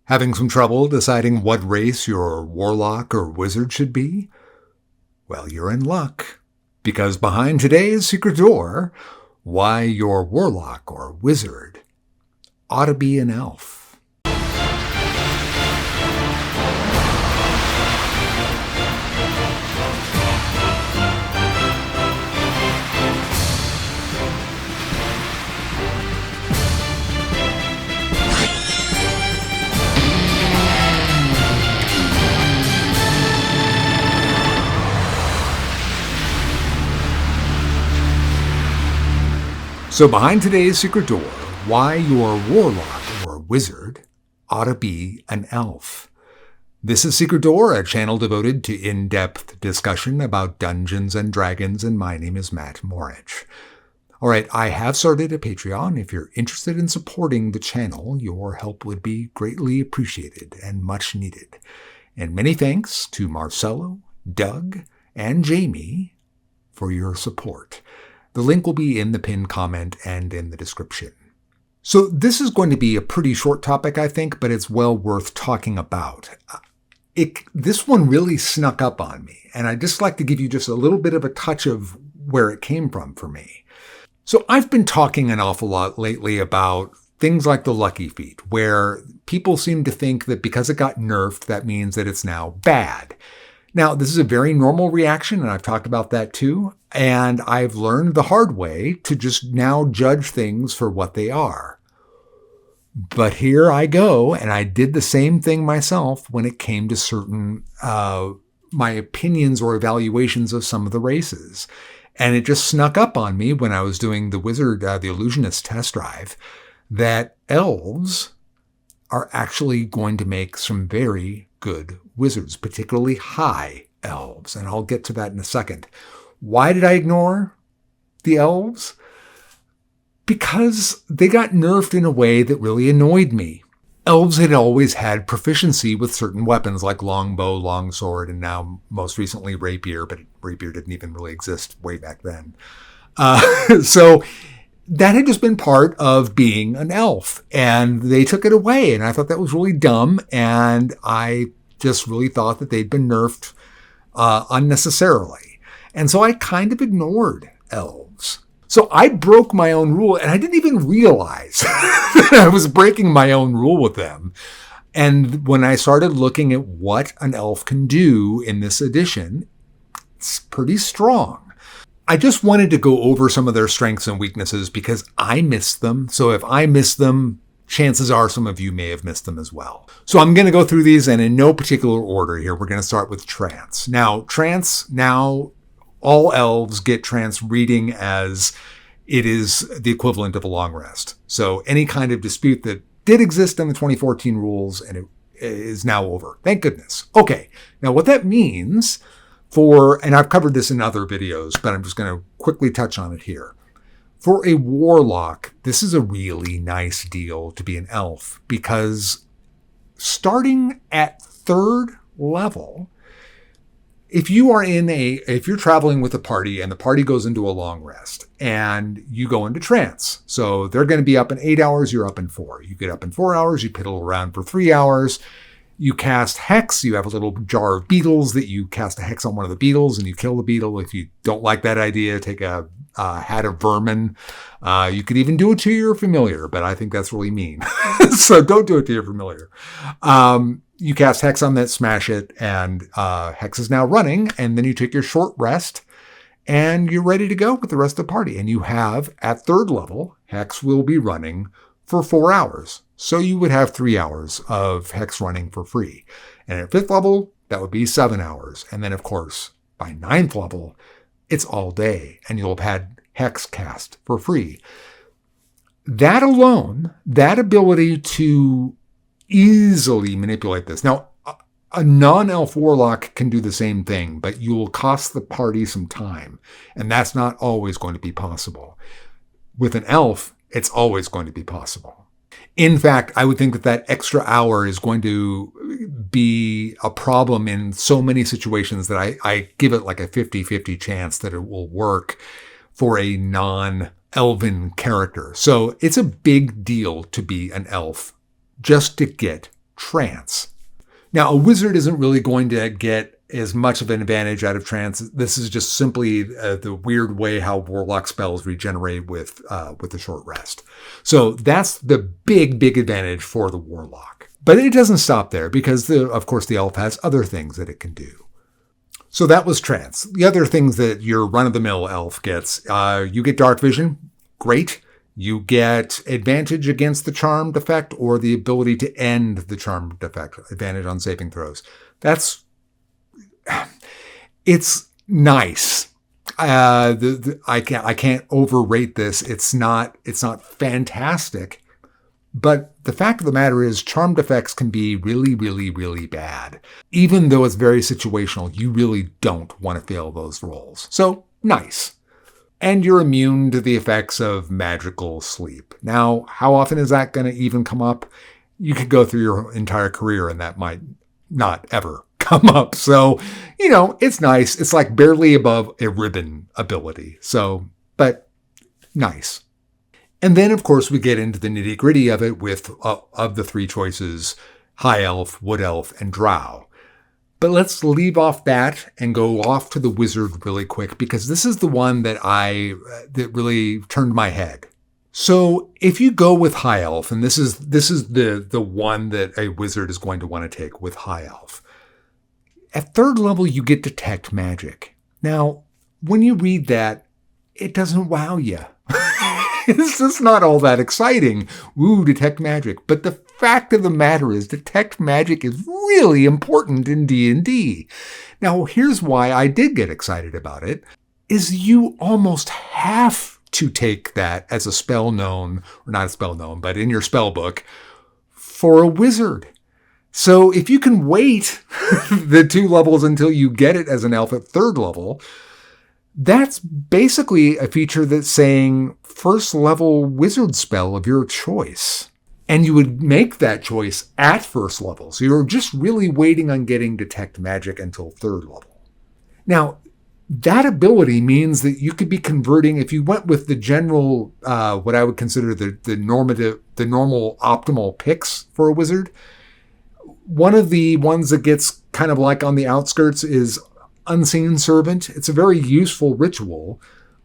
Having some trouble deciding what race your warlock or wizard should be? Well, you're in luck, because behind today's secret door, why your warlock or wizard ought to be an elf. So behind today's secret door, why your warlock or wizard ought to be an elf. This is Secret Door, a channel devoted to in-depth discussion about Dungeons and Dragons, and my name is Matt Morich. All right, I have started a Patreon. If you're interested in supporting the channel, your help would be greatly appreciated and much needed. And many thanks to Marcelo, Doug, and Jamie for your support. The link will be in the pinned comment and in the description. So this is going to be a pretty short topic, I think, but it's well worth talking about. This one really snuck up on me, and I'd just like to give you just a little bit of a touch of where it came from for me. So I've been talking an awful lot lately about things like the lucky feat, where people seem to think that because it got nerfed, that means that it's now bad. Now, this is a very normal reaction, and I've talked about that too, and I've learned the hard way to just now judge things for what they are. But here I go, and I did the same thing myself when it came to certain my opinions or evaluations of some of the races. And it just snuck up on me when I was doing the the Illusionist test drive, that elves are actually going to make some very good wizards, particularly high elves. And I'll get to that in a second. Why did I ignore the elves? Because they got nerfed in a way that really annoyed me. Elves had always had proficiency with certain weapons like longbow, longsword, and now most recently rapier, but rapier didn't even really exist way back then. So that had just been part of being an elf, and they took it away, and I thought that was really dumb, and I just really thought that they'd been nerfed unnecessarily. And so I kind of ignored elves. So I broke my own rule, and I didn't even realize that I was breaking my own rule with them. And when I started looking at what an elf can do in this edition, it's pretty strong. I just wanted to go over some of their strengths and weaknesses because I missed them. So if I missed them, chances are some of you may have missed them as well. So I'm going to go through these, and in no particular order here. We're going to start with trance. Now, all elves get trance reading as it is the equivalent of a long rest. So any kind of dispute that did exist in the 2014 rules, and it is now over. Thank goodness. Okay, now what that means and I've covered this in other videos, but I'm just going to quickly touch on it here. For a warlock, this is a really nice deal to be an elf, because starting at 3rd level, if you're traveling with a party and the party goes into a long rest and you go into trance, so they're going to be up in 8 hours, you're up in 4. You get up in 4 hours, you piddle around for 3 hours, you cast hex, you have a little jar of beetles that you cast a hex on one of the beetles and you kill the beetle. If you don't like that idea, take a hat of vermin. You could even do it to your familiar, but I think that's really mean. So don't do it to your familiar. You cast hex on that, smash it, and hex is now running. And then you take your short rest and you're ready to go with the rest of the party. And you have, at 3rd level, hex will be running for 4 hours. So you would have 3 hours of hex running for free. And at 5th level, that would be 7 hours. And then, of course, by 9th level, it's all day, and you'll have had hex cast for free. That alone, that ability to easily manipulate this. Now, a non-elf warlock can do the same thing, but you will cost the party some time, and that's not always going to be possible. With an elf, it's always going to be possible. In fact, I would think that extra hour is going to be a problem in so many situations that I give it like a 50-50 chance that it will work for a non-elven character. So it's a big deal to be an elf just to get trance. Now, a wizard isn't really going to get as much of an advantage out of trance. This is just simply the weird way how warlock spells regenerate with a short rest. So that's the big advantage for the warlock. But it doesn't stop there because, of course, the elf has other things that it can do. So that was trance. The other things that your run-of-the-mill elf gets, you get dark vision. Great. You get advantage against the charmed effect or the ability to end the charmed effect. Advantage on saving throws. It's nice. I can't overrate this. It's not fantastic. But the fact of the matter is charmed effects can be really bad. Even though it's very situational, you really don't want to fail those rolls. So nice. And you're immune to the effects of magical sleep. Now, how often is that going to even come up? You could go through your entire career and that might not ever come up. So, it's nice. It's like barely above a ribbon ability. So, but nice. And then, of course, we get into the nitty-gritty of it with, of the three choices, High Elf, Wood Elf, and Drow. But let's leave off that and go off to the wizard really quick, because this is the one that really turned my head. So if you go with High Elf, and this is the one that a wizard is going to want to take with High Elf, at third level, you get Detect Magic. Now, when you read that, it doesn't wow you. It's just not all that exciting. Ooh, Detect Magic. But the fact of the matter is Detect Magic is really important in D&D. Now, here's why I did get excited about it, is you almost have to take that as a spell known, or not a spell known, but in your spell book for a wizard. So if you can wait the 2 levels until you get it as an elf at third level, that's basically a feature that's saying first level wizard spell of your choice. And you would make that choice at first level. So you're just really waiting on getting Detect Magic until third level. Now, that ability means that you could be converting, if you went with the general, what I would consider the normal optimal picks for a wizard, one of the ones that gets kind of like on the outskirts is Unseen Servant. It's a very useful ritual,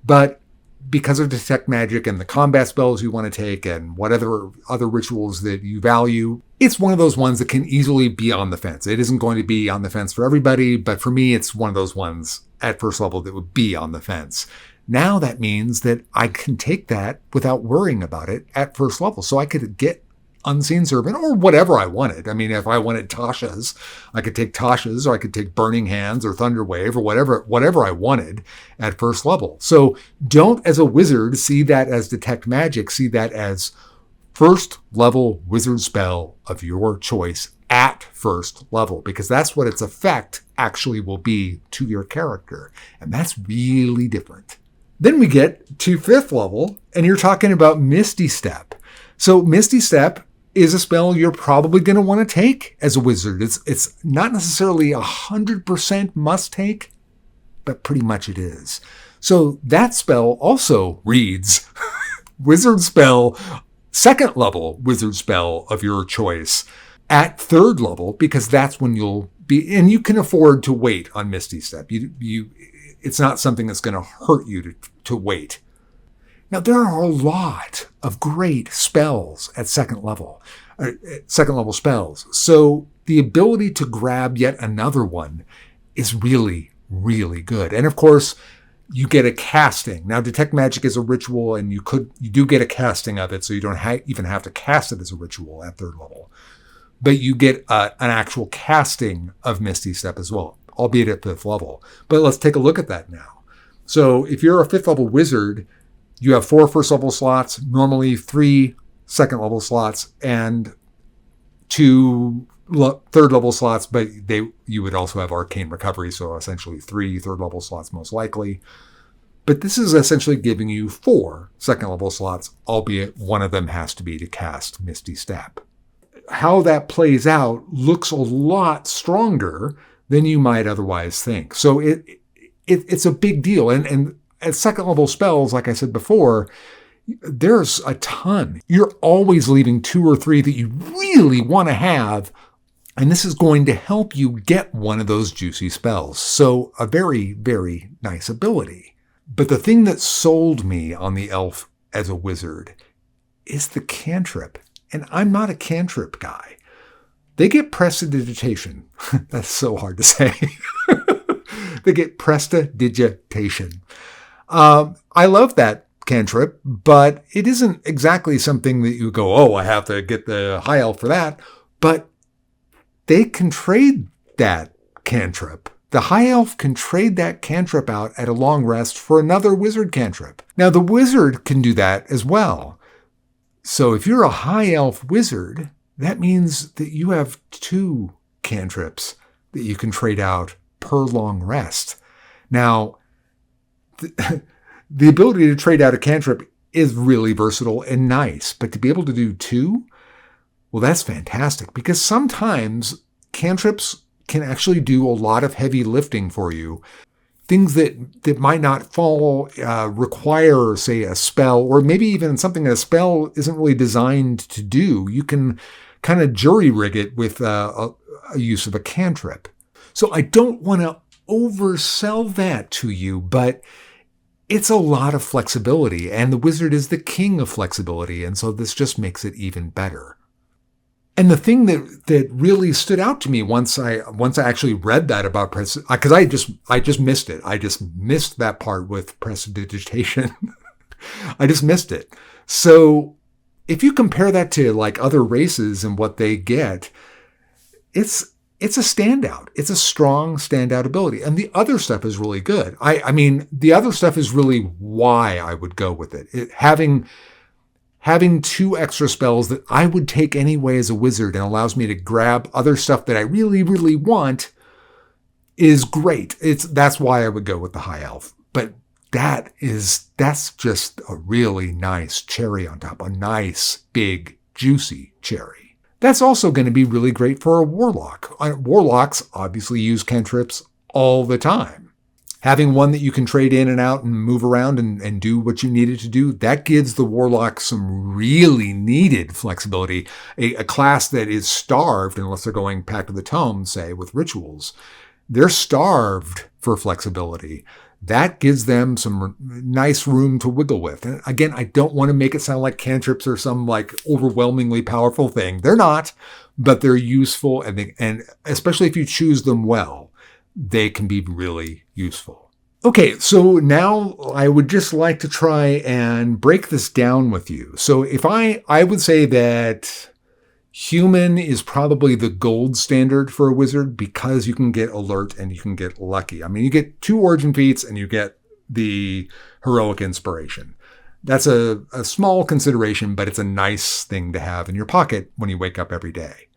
but because of Detect Magic and the combat spells you want to take and whatever other rituals that you value, it's one of those ones that can easily be on the fence. It isn't going to be on the fence for everybody, but for me, it's one of those ones at first level that would be on the fence. Now that means that I can take that without worrying about it at first level. So I could get Unseen Servant or whatever I wanted. I mean, if I wanted Tasha's, I could take Tasha's, or I could take Burning Hands or Thunderwave or whatever I wanted at first level. So don't, as a wizard, see that as Detect Magic. See that as first level wizard spell of your choice at first level, because that's what its effect actually will be to your character. And that's really different. Then we get to 5th level, and you're talking about Misty Step. So Misty Step is a spell you're probably going to want to take as a wizard. It's not necessarily 100% must take, but pretty much it is. So that spell also reads wizard spell, 2nd level wizard spell of your choice at 3rd level, because that's when you'll be, and you can afford to wait on Misty Step. It's not something that's going to hurt you to wait. Now, there are a lot of great spells at 2nd level spells. So the ability to grab yet another one is really, really good. And of course, you get a casting. Now, Detect Magic is a ritual, and you do get a casting of it, so you don't even have to cast it as a ritual at 3rd level. But you get an actual casting of Misty Step as well, albeit at 5th level. But let's take a look at that now. So if you're a 5th level wizard, you have 4 first level slots, normally 3 second level slots, and 2 third level slots, but you would also have Arcane Recovery, so essentially 3 third level slots most likely. But this is essentially giving you 4 second level slots, albeit one of them has to be to cast Misty Step. How that plays out looks a lot stronger than you might otherwise think. So it's a big deal. And at 2nd level spells, like I said before, There's a ton. You're always leaving 2 or 3 that you really want to have, and this is going to help you get one of those juicy spells. So a very, very nice ability. But the thing that sold me on the elf as a wizard is the cantrip. And I'm not a cantrip guy. They get prestidigitation. That's so hard to say. They get prestidigitation. I love that cantrip, but it isn't exactly something that you go, oh, I have to get the high elf for that. But they can trade that cantrip. The high elf can trade that cantrip out at a long rest for another wizard cantrip. Now, the wizard can do that as well. So if you're a high elf wizard, that means that you have 2 cantrips that you can trade out per long rest. Now, the ability to trade out a cantrip is really versatile and nice, but to be able to do 2, well, that's fantastic, because sometimes cantrips can actually do a lot of heavy lifting for you. Things that might not require, say, a spell, or maybe even something that a spell isn't really designed to do. You can kind of jury rig it with a use of a cantrip. So I don't want to oversell that to you, but it's a lot of flexibility, and the wizard is the king of flexibility, and so this just makes it even better. And the thing that really stood out to me once I actually read that about because I just missed it. I just missed that part with prestidigitation. I just missed it. So if you compare that to like other races and what they get, it's a standout. It's a strong standout ability. And the other stuff is really good. I mean, the other stuff is really why I would go with it. Having 2 extra spells that I would take anyway as a wizard and allows me to grab other stuff that I really, really want is great. That's why I would go with the high elf. But that's just a really nice cherry on top, a nice, big, juicy cherry. That's also going to be really great for a warlock. Warlocks obviously use cantrips all the time. Having one that you can trade in and out and move around and do what you needed to do, that gives the warlock some really needed flexibility. A class that is starved, unless they're going Pact of the Tome, say, with rituals, they're starved for flexibility. That gives them some nice room to wiggle with. And again, I don't want to make it sound like cantrips are some like overwhelmingly powerful thing. They're not, but they're useful, and especially if you choose them well, they can be really useful. Okay, so now I would just like to try and break this down with you. So if I would say that human is probably the gold standard for a wizard because you can get alert and you can get lucky. I mean, you get 2 origin feats and you get the heroic inspiration. That's a small consideration, but it's a nice thing to have in your pocket when you wake up every day.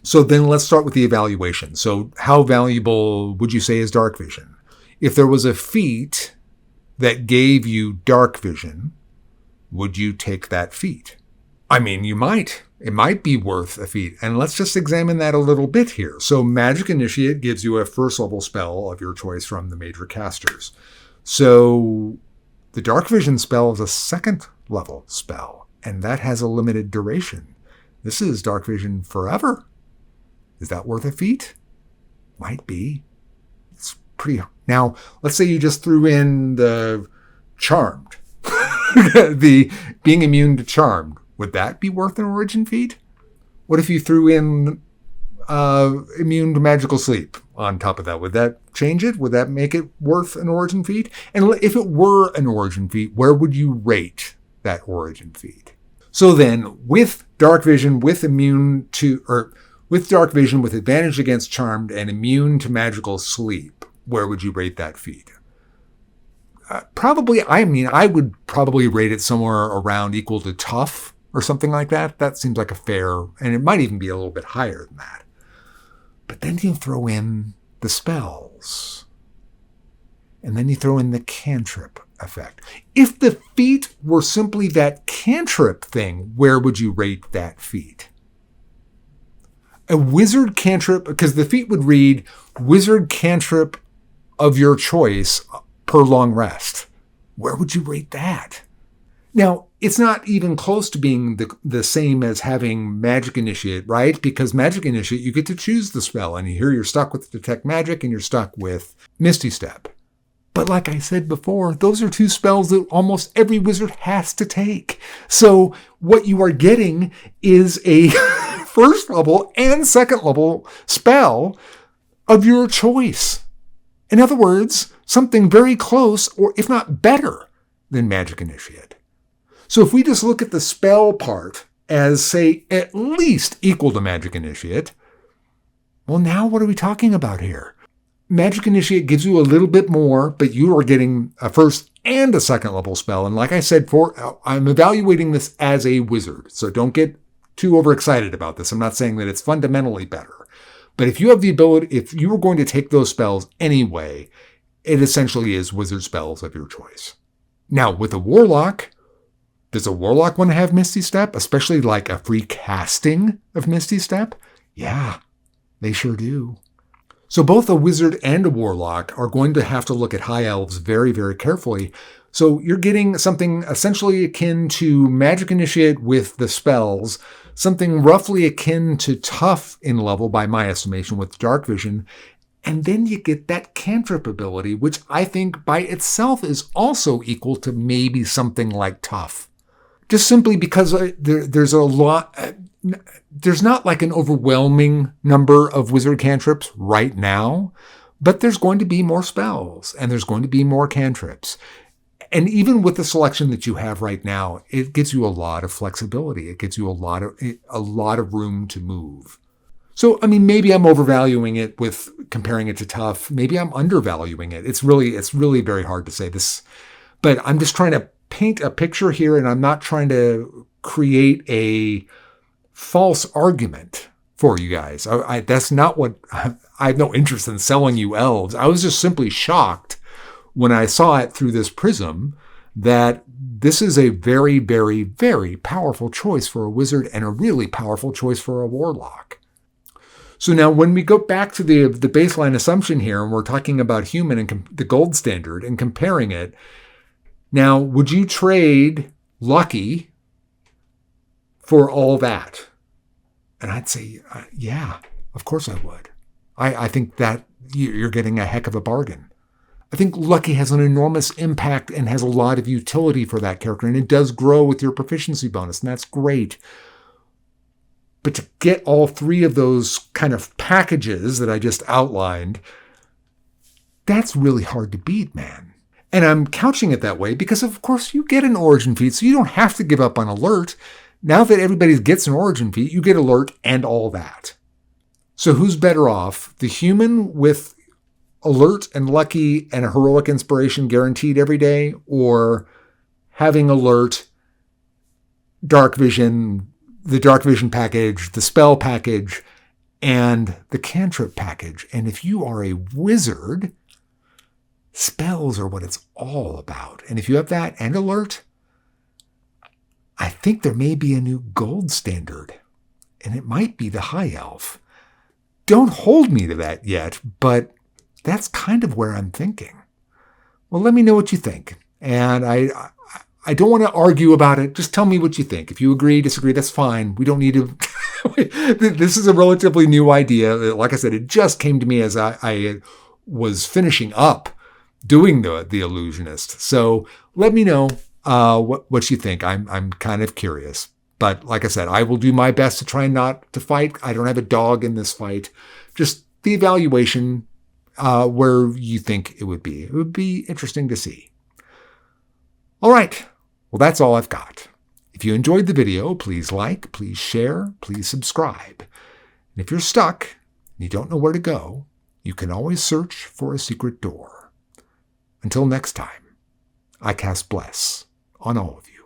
So then let's start with the evaluation. So how valuable would you say is dark vision? If there was a feat that gave you dark vision, would you take that feat? I mean, you might. It might be worth a feat. And let's just examine that a little bit here. So Magic Initiate gives you a first level spell of your choice from the major casters. So the dark vision spell is a second level spell, and that has a limited duration. This is dark vision forever. Is that worth a feat? Might be. It's pretty. Now, let's say you just threw in the Charmed. The being immune to Charmed. Would that be worth an origin feat? What if you threw in immune to magical sleep on top of that? Would that change it? Would that make it worth an origin feat? And if it were an origin feat, where would you rate that origin feat? So then, with dark vision, with dark vision, with advantage against Charmed, and immune to magical sleep, where would you rate that feat? I would probably rate it somewhere around equal to tough or something like that. That seems like a fair, and it might even be a little bit higher than that. But then you throw in the spells, and then you throw in the cantrip effect. If the feat were simply that cantrip thing, where would you rate that feat? A wizard cantrip, because the feat would read wizard cantrip of your choice per long rest. Where would you rate that? Now, it's not even close to being the same as having Magic Initiate, right? Because Magic Initiate, you get to choose the spell, and here you're stuck with Detect Magic and you're stuck with Misty Step. But like I said before, those are two spells that almost every wizard has to take. So what you are getting is a first level and second level spell of your choice. In other words, something very close, or if not better, than Magic Initiate. So if we just look at the spell part as, say, at least equal to Magic Initiate, well, now what are we talking about here? Magic Initiate gives you a little bit more, but you are getting a first and a second level spell. And like I said, I'm evaluating this as a wizard, so don't get too overexcited about this. I'm not saying that it's fundamentally better. But if you have the ability, if you were going to take those spells anyway, it essentially is wizard spells of your choice. Now, with a Warlock, does a Warlock want to have Misty Step, especially like a free casting of Misty Step? Yeah, they sure do. So both a wizard and a warlock are going to have to look at high elves very, very carefully. So you're getting something essentially akin to Magic Initiate with the spells, something roughly akin to tough in level by my estimation with Dark Vision, and then you get that Cantrip ability, which I think by itself is also equal to maybe something like tough. Just simply because there's a lot... There's not like an overwhelming number of wizard cantrips right now, but there's going to be more spells and there's going to be more cantrips. And even with the selection that you have right now, it gives you a lot of flexibility. It gives you a lot of room to move. So, I mean, maybe I'm overvaluing it with comparing it to tough. Maybe I'm undervaluing it. It's really very hard to say this, but I'm just trying to paint a picture here, and I'm not trying to create a false argument for you guys. That's not what I have no interest in selling you elves. I was just simply shocked when I saw it through this prism that this is a very, very, very powerful choice for a wizard and a really powerful choice for a warlock. So now when we go back to the baseline assumption here, and we're talking about human and the gold standard and comparing it, now would you trade lucky for all that? And I'd say, yeah, of course I would. I think that you're getting a heck of a bargain. I think lucky has an enormous impact and has a lot of utility for that character, and it does grow with your proficiency bonus, and that's great. But to get all three of those kind of packages that I just outlined, that's really hard to beat, man. And I'm couching it that way because, of course, you get an origin feat, so you don't have to give up on alert. Now that everybody gets an origin feat, you get alert and all that. So who's better off? The human with alert and lucky and a heroic inspiration guaranteed every day, or having alert, dark vision, the dark vision package, the spell package, and the cantrip package? And if you are a wizard, spells are what it's all about. And if you have that and alert, I think there may be a new gold standard, and it might be the high elf. Don't hold me to that yet, but that's kind of where I'm thinking. Well, let me know what you think. And I don't want to argue about it. Just tell me what you think. If you agree, disagree, that's fine. We don't need to. This is a relatively new idea. Like I said, it just came to me as I was finishing up doing the Illusionist. So let me know what you think. I'm kind of curious. But like I said, I will do my best to try not to fight. I don't have a dog in this fight. Just the evaluation where you think it would be. It would be interesting to see. All right. Well, that's all I've got. If you enjoyed the video, please like, please share, please subscribe. And if you're stuck and you don't know where to go, you can always search for a secret door. Until next time, I cast bless on all of you.